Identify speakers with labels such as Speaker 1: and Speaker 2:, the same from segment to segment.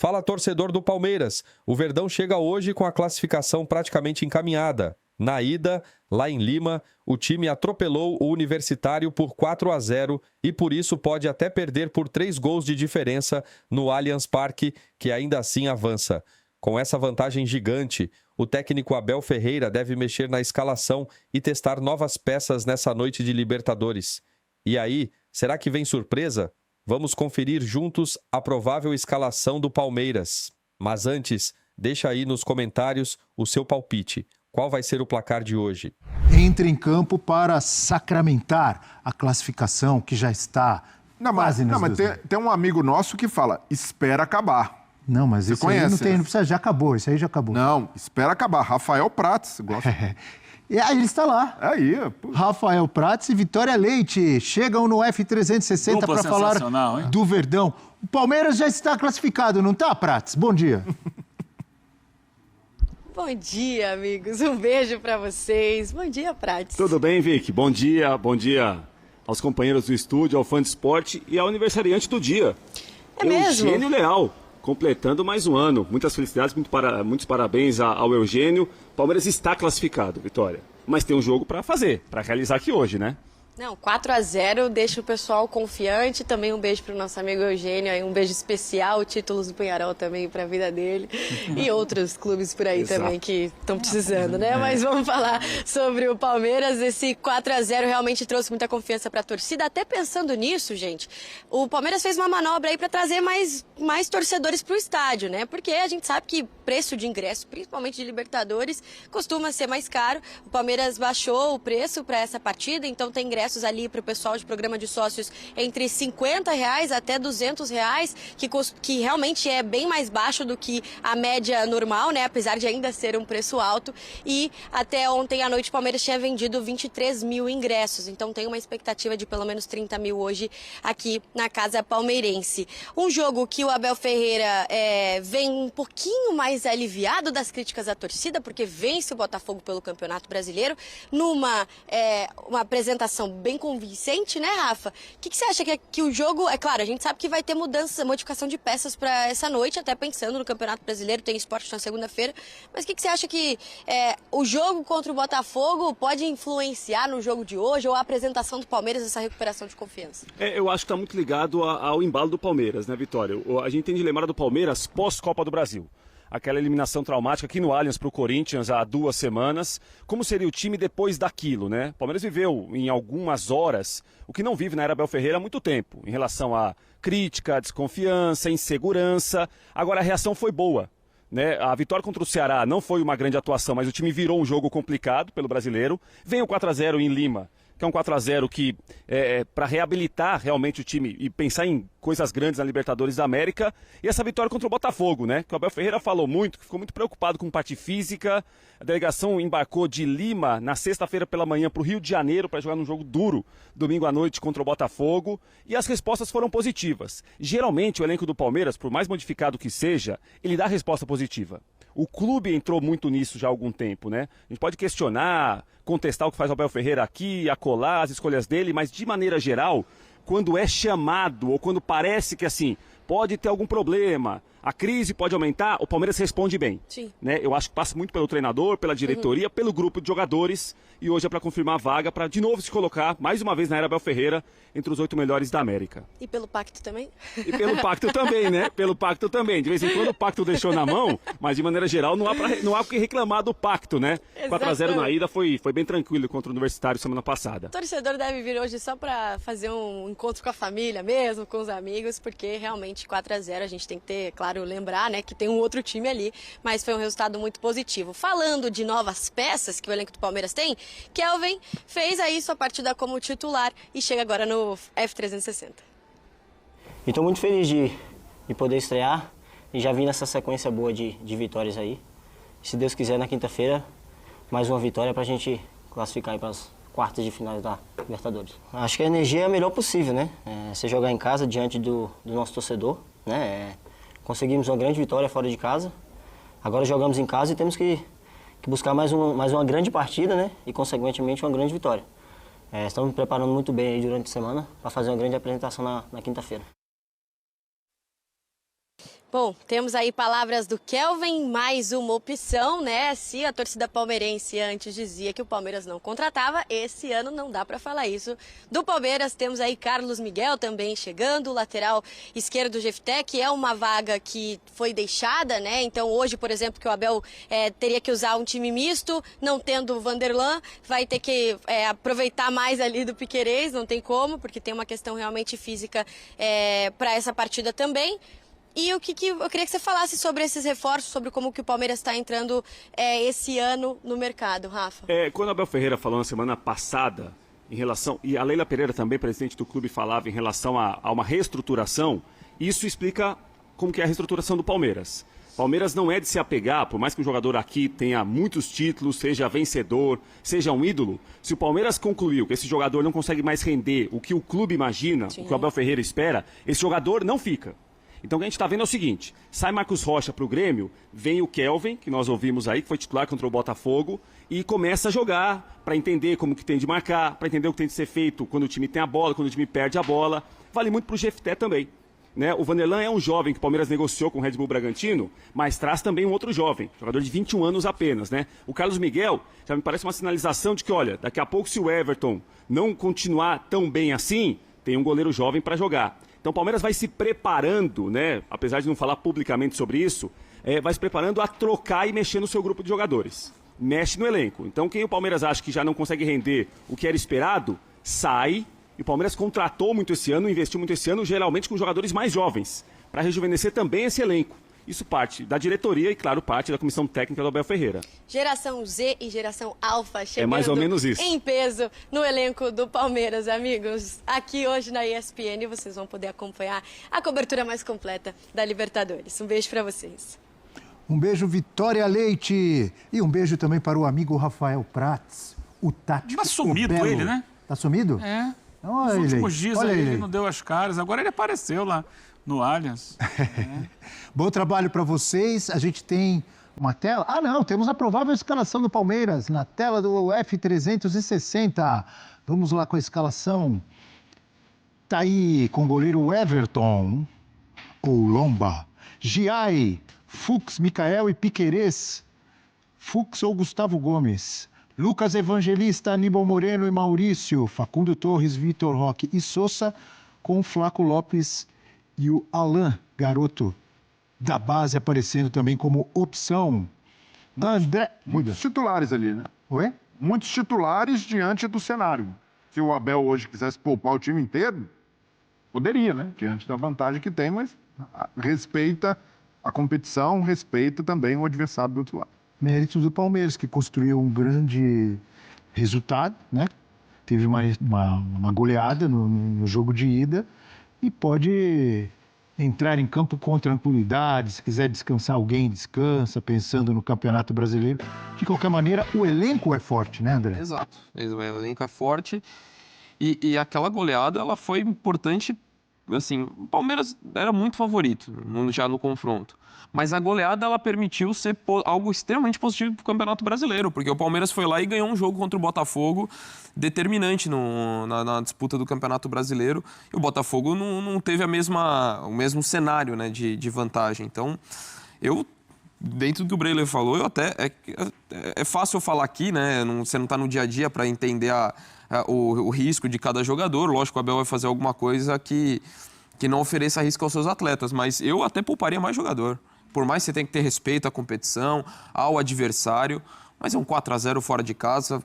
Speaker 1: Fala, torcedor do Palmeiras. O Verdão chega hoje com a classificação praticamente encaminhada. Na ida, lá em Lima, o time atropelou o Universitário por 4-0 e por isso pode até perder por 3 gols de diferença no Allianz Parque, que ainda assim avança. Com essa vantagem gigante, o técnico Abel Ferreira deve mexer na escalação e testar novas peças nessa noite de Libertadores. E aí, será que vem surpresa? Vamos conferir juntos a provável escalação do Palmeiras. Mas antes, deixa aí nos comentários o seu palpite. Qual vai ser o placar de hoje?
Speaker 2: Entra em campo para sacramentar a classificação que já está quase nos
Speaker 3: mas tem um amigo nosso que fala, espera acabar.
Speaker 2: Não, mas
Speaker 3: Você
Speaker 2: isso
Speaker 3: conhece,
Speaker 2: aí não tem,
Speaker 3: né?
Speaker 2: não precisa, já acabou, isso aí já acabou.
Speaker 3: Não, espera acabar. Rafael Prats, gosta.
Speaker 2: E aí ele está lá.
Speaker 3: Aí, pô.
Speaker 2: Rafael Prats e Vitória Leite chegam no F360 para falar do Verdão. O Palmeiras já está classificado, não está, Prats? Bom dia.
Speaker 4: Bom dia, amigos. Um beijo para vocês. Bom dia, Prats.
Speaker 5: Tudo bem, Vicky? Bom dia aos companheiros do estúdio, ao fã de esporte e ao aniversariante do dia.
Speaker 4: É mesmo?
Speaker 5: Eugênio Leal, completando mais um ano. Muitas felicidades, muitos parabéns ao Eugênio. Palmeiras está classificado, Vitória. Mas tem um jogo para fazer, para realizar aqui hoje, né?
Speaker 4: Não, 4-0, deixa o pessoal confiante. Também um beijo para o nosso amigo Eugênio, aí um beijo especial, títulos do Penharol também para a vida dele. E outros clubes por aí também que estão precisando, né? Mas vamos falar sobre o Palmeiras. Esse 4-0 realmente trouxe muita confiança para a torcida. Até pensando nisso, gente, o Palmeiras fez uma manobra aí para trazer mais torcedores para o estádio, né? Porque a gente sabe que preço de ingresso, principalmente de Libertadores, costuma ser mais caro. O Palmeiras baixou o preço para essa partida, então tem ingressos ali para o pessoal de programa de sócios entre R$50 até R$200, que realmente é bem mais baixo do que a média normal, né? Apesar de ainda ser um preço alto. E até ontem à noite o Palmeiras tinha vendido 23 mil ingressos, então tem uma expectativa de pelo menos 30 mil hoje aqui na Casa Palmeirense. Um jogo que o Abel Ferreira vem um pouquinho mais aliviado das críticas à torcida, porque vence o Botafogo pelo Campeonato Brasileiro, numa uma apresentação bem convincente, né, Rafa? O que você acha que o jogo... É claro, a gente sabe que vai ter modificação de peças para essa noite, até pensando no Campeonato Brasileiro, tem esporte na segunda-feira, mas o que você acha que o jogo contra o Botafogo pode influenciar no jogo de hoje ou a apresentação do Palmeiras, essa recuperação de confiança?
Speaker 5: Eu acho que está muito ligado ao embalo do Palmeiras, né, Vitória? A gente tem de lembrar do Palmeiras pós-Copa do Brasil. Aquela eliminação traumática aqui no Allianz para o Corinthians há 2 semanas. Como seria o time depois daquilo, né? O Palmeiras viveu em algumas horas o que não vive na era Abel Ferreira há muito tempo, em relação a crítica, desconfiança, insegurança. Agora a reação foi boa, né? A vitória contra o Ceará não foi uma grande atuação, mas o time virou um jogo complicado pelo brasileiro. Vem o 4-0 em Lima, que é um 4-0 que para reabilitar realmente o time e pensar em coisas grandes na Libertadores da América, e essa vitória contra o Botafogo, né? Que o Abel Ferreira falou muito, que ficou muito preocupado com parte física. A delegação embarcou de Lima na sexta-feira pela manhã para o Rio de Janeiro para jogar num jogo duro domingo à noite contra o Botafogo, e as respostas foram positivas. Geralmente o elenco do Palmeiras, por mais modificado que seja, ele dá resposta positiva. O clube entrou muito nisso já há algum tempo, né? A gente pode questionar, contestar o que faz o Abel Ferreira aqui, acolá, as escolhas dele, mas de maneira geral, quando é chamado ou quando parece que assim, pode ter algum problema, a crise pode aumentar, o Palmeiras responde bem.
Speaker 4: Sim.
Speaker 5: Né? Eu acho que passa muito pelo treinador, pela diretoria, pelo grupo de jogadores, e hoje é para confirmar a vaga, para de novo se colocar, mais uma vez na era Abel Ferreira, entre os 8 melhores da América.
Speaker 4: E pelo pacto também?
Speaker 5: E pelo pacto também, né? Pelo pacto também. De vez em quando o pacto deixou na mão, mas de maneira geral não há o que reclamar do pacto, né? 4-0 na ida foi bem tranquilo contra o Universitário semana passada.
Speaker 4: O torcedor deve vir hoje só para fazer um encontro com a família mesmo, com os amigos, porque realmente 4-0 a gente tem que ter, claro, lembrar, né, que tem um outro time ali, mas foi um resultado muito positivo. Falando de novas peças que o elenco do Palmeiras tem, Kelvin fez aí sua partida como titular e chega agora no F360.
Speaker 6: Estou muito feliz de poder estrear e já vim nessa sequência boa de vitórias aí. Se Deus quiser, na quinta-feira, mais uma vitória para a gente classificar aí para as quartas de finais da Libertadores. Acho que a energia é a melhor possível, né? Você jogar em casa diante do nosso torcedor, né? Conseguimos uma grande vitória fora de casa. Agora jogamos em casa e temos que buscar mais uma grande partida, né? E, consequentemente, uma grande vitória. Estamos nos preparando muito bem aí durante a semana para fazer uma grande apresentação na quinta-feira.
Speaker 4: Bom, temos aí palavras do Kelvin, mais uma opção, né? Se a torcida palmeirense antes dizia que o Palmeiras não contratava, esse ano não dá para falar isso. Do Palmeiras temos aí Carlos Miguel também chegando, o lateral esquerdo do Jefté, que é uma vaga que foi deixada, né? Então hoje, por exemplo, que o Abel teria que usar um time misto, não tendo o Vanderlan, vai ter que aproveitar mais ali do Piquerez, não tem como, porque tem uma questão realmente física para essa partida também. E eu queria que você falasse sobre esses reforços, sobre como que o Palmeiras está entrando esse ano no mercado, Rafa.
Speaker 5: Quando o Abel Ferreira falou na semana passada, em relação, e a Leila Pereira também, presidente do clube, falava em relação a uma reestruturação, isso explica como que é a reestruturação do Palmeiras. Palmeiras não é de se apegar, por mais que um jogador aqui tenha muitos títulos, seja vencedor, seja um ídolo, se o Palmeiras concluiu que esse jogador não consegue mais render o que o clube imagina, Sim. o que o Abel Ferreira espera, esse jogador não fica. Então o que a gente está vendo é o seguinte, sai Marcos Rocha para o Grêmio, vem o Kelvin, que nós ouvimos aí, que foi titular contra o Botafogo, e começa a jogar para entender como que tem de marcar, para entender o que tem de ser feito quando o time tem a bola, quando o time perde a bola. Vale muito para o Jefté também. Né? O Vanderlan é um jovem que o Palmeiras negociou com o Red Bull Bragantino, mas traz também um outro jovem, jogador de 21 anos apenas. Né? O Carlos Miguel já me parece uma sinalização de que, olha, daqui a pouco se o Everton não continuar tão bem assim, tem um goleiro jovem para jogar. Então o Palmeiras vai se preparando, né? Apesar de não falar publicamente sobre isso, vai se preparando a trocar e mexer no seu grupo de jogadores. Mexe no elenco. Então quem o Palmeiras acha que já não consegue render o que era esperado, sai. E o Palmeiras contratou muito esse ano, investiu muito esse ano, geralmente com jogadores mais jovens, para rejuvenescer também esse elenco. Isso parte da diretoria e, claro, parte da comissão técnica do Abel Ferreira.
Speaker 4: Geração Z e geração Alfa chegando
Speaker 5: mais ou menos isso.
Speaker 4: Em peso no elenco do Palmeiras, amigos. Aqui hoje na ESPN vocês vão poder acompanhar a cobertura mais completa da Libertadores. Um beijo para vocês.
Speaker 2: Um beijo, Vitória Leite. E um beijo também para o amigo Rafael Prats, o tático.
Speaker 7: Tá sumido ele, né?
Speaker 2: Tá sumido?
Speaker 7: É.
Speaker 2: Olha
Speaker 7: Nos últimos dias ele
Speaker 2: aí.
Speaker 7: não deu as caras, agora ele apareceu lá no Allianz.
Speaker 2: Bom trabalho para vocês. A gente tem uma tela. Ah, não, temos a provável escalação do Palmeiras na tela do F360. Vamos lá com a escalação. Tá aí com o goleiro Everton, ou Lomba, Giai, Fux, Micael e Piquerez, Fux ou Gustavo Gomes, Lucas Evangelista, Aníbal Moreno e Maurício, Facundo Torres, Vitor Roque e Sousa, com o Flaco Lopes e o Alain, garoto da base, aparecendo também como opção. André...
Speaker 3: Muitos titulares ali, né?
Speaker 2: Oi?
Speaker 3: Muitos titulares diante do cenário. Se o Abel hoje quisesse poupar o time inteiro, poderia, né? Diante da vantagem que tem, mas respeita a competição, respeita também o adversário do outro lado.
Speaker 2: Mérito do Palmeiras, que construiu um grande resultado, né? Teve uma goleada no jogo de ida e pode entrar em campo com tranquilidade. Se quiser descansar alguém, descansa, pensando no Campeonato Brasileiro. De qualquer maneira, o elenco é forte, né, André?
Speaker 8: Exato. O elenco é forte e aquela goleada, ela foi importante. Assim, o Palmeiras era muito favorito já no confronto. Mas a goleada, ela permitiu ser algo extremamente positivo para o Campeonato Brasileiro, porque o Palmeiras foi lá e ganhou um jogo contra o Botafogo determinante na disputa do Campeonato Brasileiro, e o Botafogo não teve o mesmo cenário, né, de vantagem. Então, dentro do que o Breler falou, é fácil eu falar aqui, né, você não está no dia a dia para entender o risco de cada jogador. Lógico que o Abel vai fazer alguma coisa que não ofereça risco aos seus atletas, mas eu até pouparia mais jogador. Por mais que você tenha que ter respeito à competição, ao adversário, mas é um 4-0 fora de casa,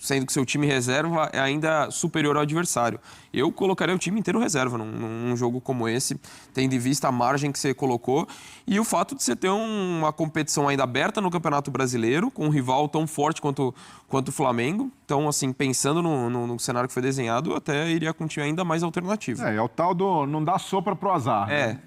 Speaker 8: sendo que seu time reserva é ainda superior ao adversário. Eu colocaria o time inteiro reserva num jogo como esse, tendo em vista a margem que você colocou e o fato de você ter uma competição ainda aberta no Campeonato Brasileiro, com um rival tão forte quanto o Flamengo. Então, assim, pensando no cenário que foi desenhado, eu até iria com um time ainda mais alternativo.
Speaker 3: É o tal do não dá sopa pro azar. Né?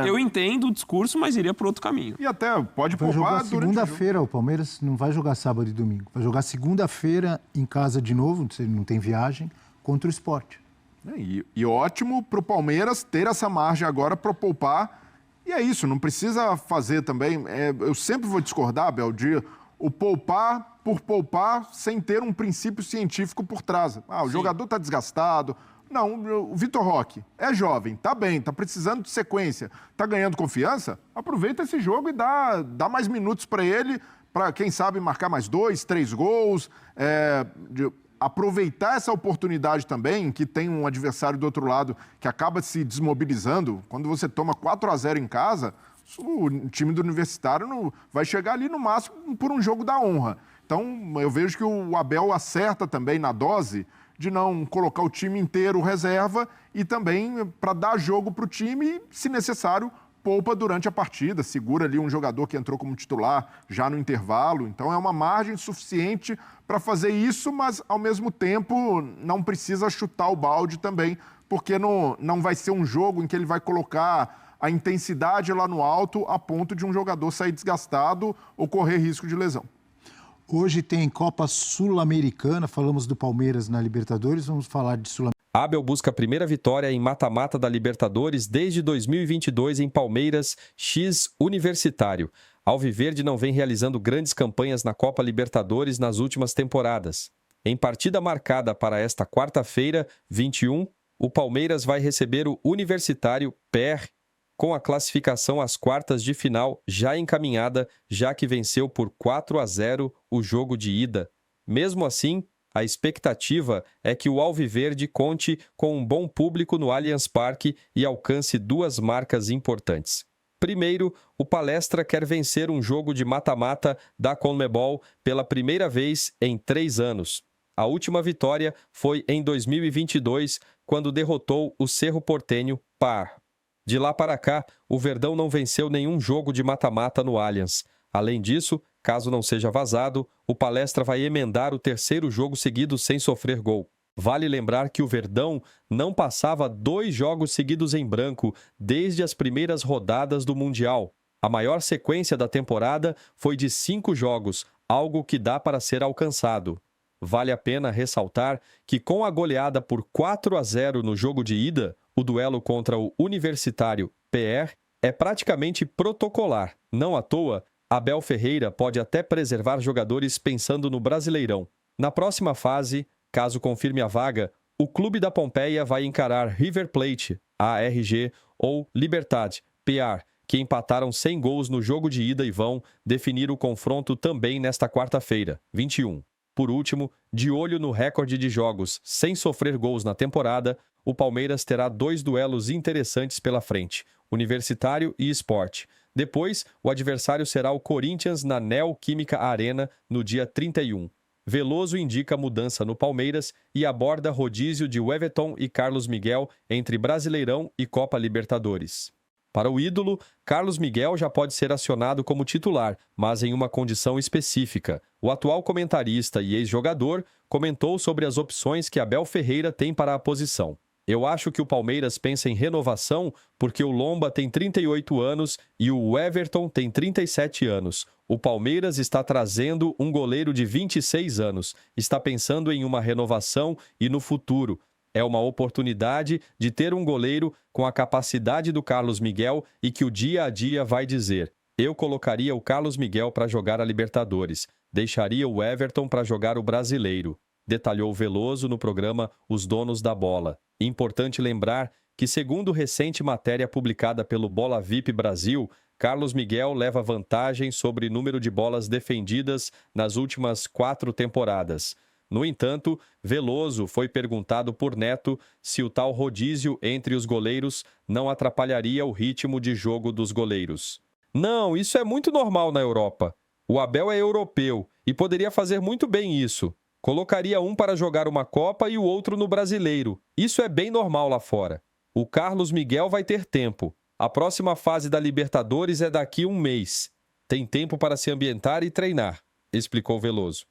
Speaker 8: Eu entendo o discurso, mas iria por outro caminho.
Speaker 3: E até pode
Speaker 2: vai
Speaker 3: poupar
Speaker 2: jogar segunda-feira, o Palmeiras não vai jogar sábado e domingo. Vai jogar segunda-feira em casa de novo, não tem viagem, contra o Sport.
Speaker 3: E ótimo para o Palmeiras ter essa margem agora para poupar. E é isso, não precisa fazer também... eu sempre vou discordar, Bel, de o poupar por poupar sem ter um princípio científico por trás. O jogador está desgastado, Não, o Vitor Roque é jovem, tá bem, tá precisando de sequência, tá ganhando confiança, aproveita esse jogo e dá mais minutos para ele, para quem sabe marcar mais 2, 3 gols, aproveitar essa oportunidade também, que tem um adversário do outro lado que acaba se desmobilizando. Quando você toma 4-0 em casa, o time do Universitário vai chegar ali no máximo por um jogo da honra. Então, eu vejo que o Abel acerta também na dose de não colocar o time inteiro reserva e também para dar jogo para o time e, se necessário, poupa durante a partida, segura ali um jogador que entrou como titular já no intervalo. Então é uma margem suficiente para fazer isso, mas ao mesmo tempo não precisa chutar o balde também, porque não vai ser um jogo em que ele vai colocar a intensidade lá no alto a ponto de um jogador sair desgastado ou correr risco de lesão.
Speaker 2: Hoje tem Copa Sul-Americana, falamos do Palmeiras na Libertadores, vamos falar de Sul-Americana.
Speaker 1: Abel busca a primeira vitória em mata-mata da Libertadores desde 2022 em Palmeiras X Universitário. Alviverde não vem realizando grandes campanhas na Copa Libertadores nas últimas temporadas. Em partida marcada para esta quarta-feira, 21, o Palmeiras vai receber o Universitário PR, com a classificação às quartas de final já encaminhada, já que venceu por 4-0 o jogo de ida. Mesmo assim, a expectativa é que o Alviverde conte com um bom público no Allianz Parque e alcance duas marcas importantes. Primeiro, o Palestra quer vencer um jogo de mata-mata da Conmebol pela primeira vez em 3 anos. A última vitória foi em 2022, quando derrotou o Cerro Porteño par. De lá para cá, o Verdão não venceu nenhum jogo de mata-mata no Allianz. Além disso, caso não seja vazado, o Palestra vai emendar o 3º jogo seguido sem sofrer gol. Vale lembrar que o Verdão não passava 2 jogos seguidos em branco desde as primeiras rodadas do Mundial. A maior sequência da temporada foi de 5 jogos, algo que dá para ser alcançado. Vale a pena ressaltar que com a goleada por 4-0 no jogo de ida, o duelo contra o Universitário PR é praticamente protocolar. Não à toa, Abel Ferreira pode até preservar jogadores pensando no Brasileirão. Na próxima fase, caso confirme a vaga, o clube da Pompeia vai encarar River Plate, ARG, ou Libertad, PR, que empataram 100 gols no jogo de ida e vão definir o confronto também nesta quarta-feira, 21. Por último, de olho no recorde de jogos sem sofrer gols na temporada, o Palmeiras terá 2 duelos interessantes pela frente, Universitário e Sport. Depois, o adversário será o Corinthians na Neoquímica Arena no dia 31. Veloso indica mudança no Palmeiras e aborda rodízio de Everton e Carlos Miguel entre Brasileirão e Copa Libertadores. Para o ídolo, Carlos Miguel já pode ser acionado como titular, mas em uma condição específica. O atual comentarista e ex-jogador comentou sobre as opções que Abel Ferreira tem para a posição. Eu acho que o Palmeiras pensa em renovação porque o Lomba tem 38 anos e o Everton tem 37 anos. O Palmeiras está trazendo um goleiro de 26 anos. Está pensando em uma renovação e no futuro. É uma oportunidade de ter um goleiro com a capacidade do Carlos Miguel e que o dia a dia vai dizer: eu colocaria o Carlos Miguel para jogar a Libertadores, deixaria o Everton para jogar o Brasileiro, detalhou Veloso no programa Os Donos da Bola. Importante lembrar que, segundo recente matéria publicada pelo Bola VIP Brasil, Carlos Miguel leva vantagem sobre o número de bolas defendidas nas últimas 4 temporadas. No entanto, Veloso foi perguntado por Neto se o tal rodízio entre os goleiros não atrapalharia o ritmo de jogo dos goleiros. Não, isso é muito normal na Europa. O Abel é europeu e poderia fazer muito bem isso. Colocaria um para jogar uma Copa e o outro no Brasileiro. Isso é bem normal lá fora. O Carlos Miguel vai ter tempo. A próxima fase da Libertadores é daqui a 1 mês. Tem tempo para se ambientar e treinar, explicou Veloso.